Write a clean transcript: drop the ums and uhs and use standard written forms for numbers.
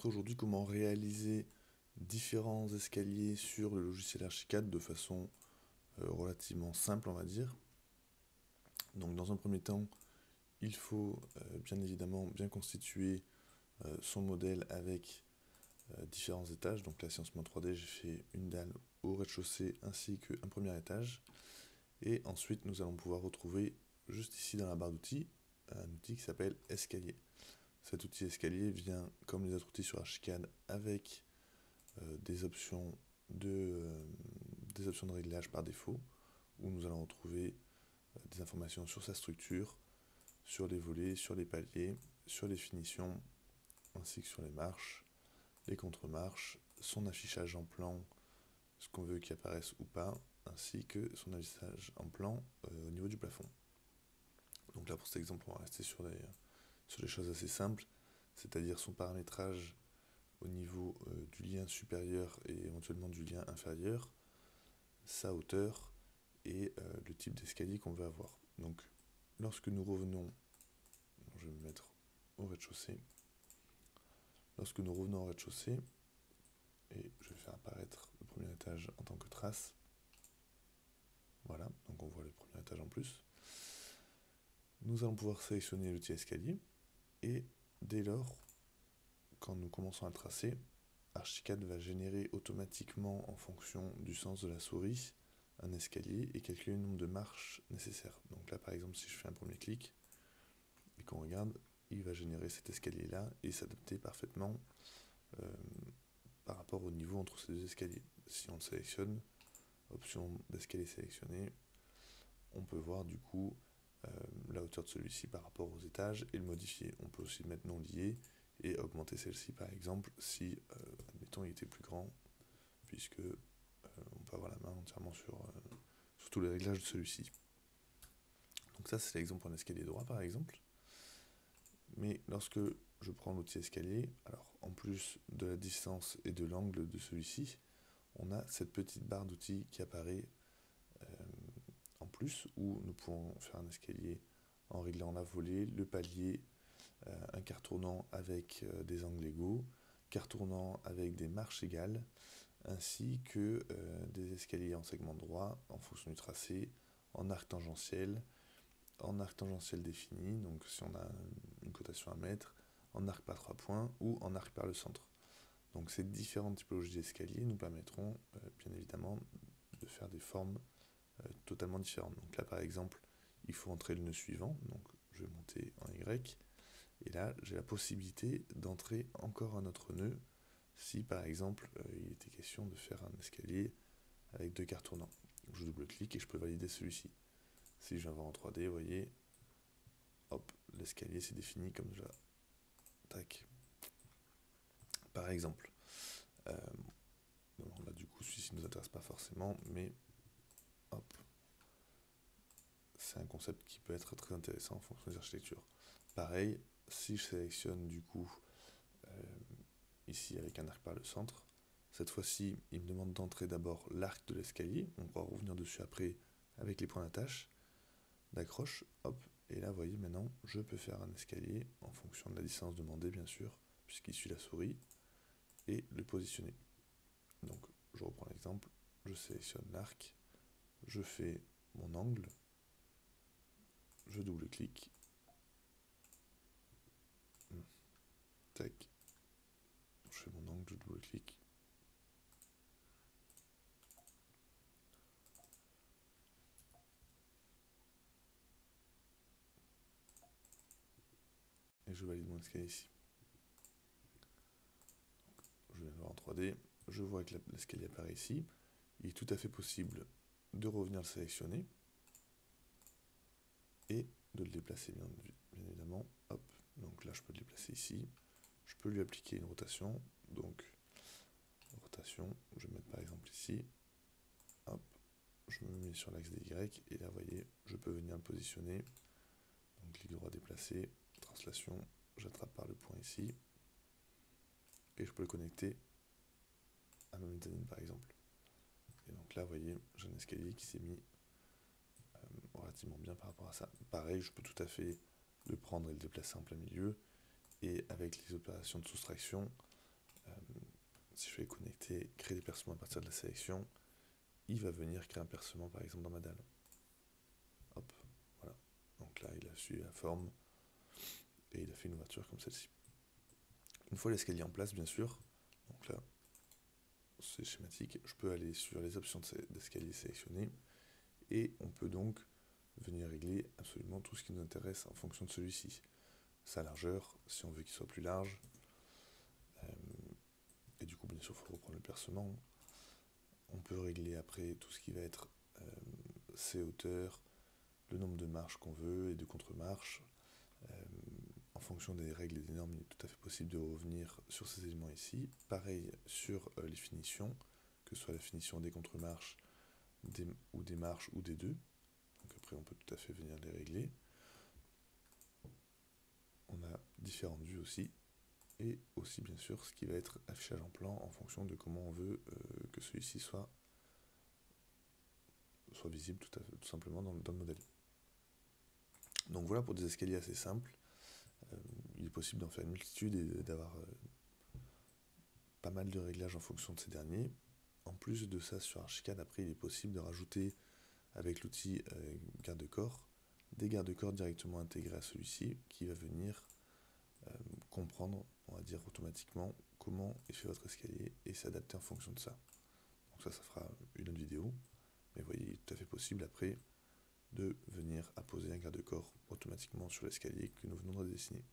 montrer aujourd'hui comment réaliser différents escaliers sur le logiciel Archicad de façon relativement simple, on va dire. Donc dans un premier temps, il faut bien évidemment bien constituer son modèle avec différents étages. Donc là, si en ce moment 3D, j'ai fait une dalle au rez-de-chaussée ainsi qu'un premier étage. Et ensuite, nous allons pouvoir retrouver juste ici dans la barre d'outils un outil qui s'appelle escalier. Cet outil escalier vient, comme les autres outils sur Archicad, avec des options de réglage par défaut, où nous allons retrouver des informations sur sa structure, sur les volets, sur les paliers, sur les finitions, ainsi que sur les marches, les contre-marches, son affichage en plan, ce qu'on veut qu'il apparaisse ou pas, ainsi que son affichage en plan au niveau du plafond. Donc là, pour cet exemple, on va rester sur des choses assez simples, c'est-à-dire son paramétrage au niveau du lien supérieur et éventuellement du lien inférieur, sa hauteur et le type d'escalier qu'on veut avoir. Donc lorsque nous revenons, je vais me mettre au rez-de-chaussée, lorsque nous revenons au rez-de-chaussée, et je vais faire apparaître le premier étage en tant que trace, voilà, donc on voit le premier étage en plus, nous allons pouvoir sélectionner l'outil escalier, et dès lors, quand nous commençons à le tracer, Archicad va générer automatiquement, en fonction du sens de la souris, un escalier et calculer le nombre de marches nécessaires. Donc là, par exemple, si je fais un premier clic et qu'on regarde, il va générer cet escalier-là et s'adapter parfaitement par rapport au niveau entre ces deux escaliers. Si on le sélectionne, option d'escalier sélectionné, on peut voir du coup la hauteur de celui-ci par rapport aux étages et le modifier. On peut aussi mettre non lié et augmenter celle-ci par exemple si, admettons, il était plus grand, puisque on peut avoir la main entièrement sur tous les réglages de celui-ci. Donc ça, c'est l'exemple en escalier droit par exemple. Mais lorsque je prends l'outil escalier, alors en plus de la distance et de l'angle de celui-ci, on a cette petite barre d'outils qui apparaît en plus, où nous pouvons faire un escalier en réglant la volée, le palier, un quart tournant avec des angles égaux, quart tournant avec des marches égales, ainsi que des escaliers en segment droit, en fonction du tracé, en arc tangentiel défini, donc si on a une cotation à mettre, en arc par 3 points ou en arc par le centre. Donc ces différentes typologies d'escaliers nous permettront bien évidemment de faire des formes totalement différentes. Donc là par exemple, il faut entrer le nœud suivant, donc je vais monter en Y, et là j'ai la possibilité d'entrer encore un autre nœud, si par exemple il était question de faire un escalier avec deux quarts tournants. Je double-clique et je peux valider celui-ci. Si je viens voir en 3D, vous voyez, hop, l'escalier s'est défini comme ça. Tac. Par exemple. Bon, là du coup celui-ci ne nous intéresse pas forcément, mais hop. C'est un concept qui peut être très intéressant en fonction des architectures. Pareil, si je sélectionne du coup ici avec un arc par le centre, cette fois-ci il me demande d'entrer d'abord l'arc de l'escalier, on pourra revenir dessus après avec les points d'attache, d'accroche, hop, et là vous voyez maintenant je peux faire un escalier en fonction de la distance demandée bien sûr, puisqu'il suit la souris, et le positionner. Donc je reprends l'exemple, je sélectionne l'arc, je fais mon angle, je double-clique, tac, je fais mon angle, je double-clique, et je valide mon escalier ici. Je viens le voir en 3D, je vois que l'escalier apparaît ici. Il est tout à fait possible de revenir le sélectionner et de le déplacer bien évidemment. Hop, donc là je peux le déplacer ici. Je peux lui appliquer une rotation, donc rotation, je vais mettre par exemple ici. Hop, je me mets sur l'axe des Y et là vous voyez, je peux venir le positionner. Donc clic droit déplacer, translation, j'attrape par le point ici et je peux le connecter à ma mezzanine par exemple. Et donc là vous voyez, j'ai un escalier qui s'est mis relativement bien par rapport à ça. Pareil, je peux tout à fait le prendre et le déplacer en plein milieu, et avec les opérations de soustraction, Si je vais connecter, créer des percements à partir de la sélection, il va venir créer un percement par exemple dans ma dalle. Hop, voilà. Donc là, il a suivi la forme et il a fait une ouverture comme celle-ci. Une fois l'escalier en place, bien sûr, donc là, c'est schématique, je peux aller sur les options d'escalier sélectionnées et on peut donc venir régler absolument tout ce qui nous intéresse en fonction de celui-ci. Sa largeur, si on veut qu'il soit plus large, et du coup, bien sûr, il faut reprendre le percement. On peut régler après tout ce qui va être ses hauteurs, le nombre de marches qu'on veut et de contre-marches. En fonction des règles et des normes, il est tout à fait possible de revenir sur ces éléments ici. Pareil sur les finitions, que ce soit la finition des contre-marches, ou des marches, ou des deux. Donc après, on peut tout à fait venir les régler. On a différentes vues aussi. Et aussi, bien sûr, ce qui va être affichage en plan en fonction de comment on veut que celui-ci soit visible tout simplement dans le modèle. Donc voilà pour des escaliers assez simples. Il est possible d'en faire une multitude et d'avoir pas mal de réglages en fonction de ces derniers. En plus de ça, sur Archicad, après, il est possible de rajouter, avec l'outil garde-corps, des garde-corps directement intégrés à celui-ci, qui va venir comprendre, on va dire, automatiquement comment est fait votre escalier et s'adapter en fonction de ça. Donc ça fera une autre vidéo. Mais vous voyez, il est tout à fait possible après de venir apposer un garde-corps automatiquement sur l'escalier que nous venons de dessiner.